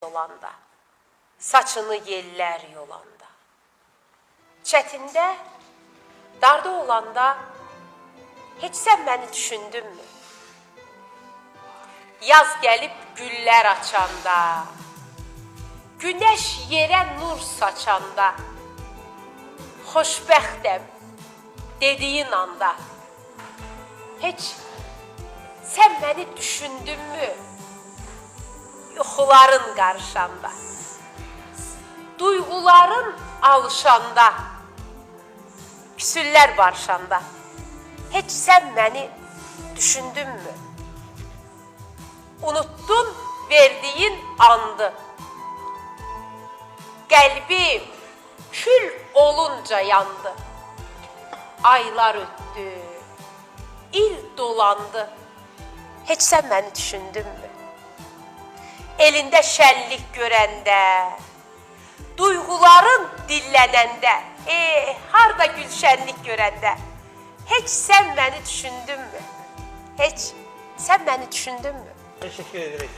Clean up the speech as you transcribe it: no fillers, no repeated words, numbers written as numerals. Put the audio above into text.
olanda, saçını yellər yolanda, çətində, darda olanda, heç sən məni düşündünmü? Yaz gəlib güllər açanda, günəş yerə nur saçanda, xoşbəxtəm dediyin anda, heç sən məni düşündünmü? Yuxuların qarışanda, duyğuların alışanda, küsüllər barışanda, heç sən məni düşündünmü? Unuttun verdiyin andı, qəlbim kül olunca yandı, aylar ötdü, il dolandı, heç sən məni düşündünmü? Elində şənlik görəndə, duyğuların dillənəndə, harda gülşənlik görəndə, heç sən məni düşündünmü? Heç sən məni düşündünmü? Teşekkür ederim.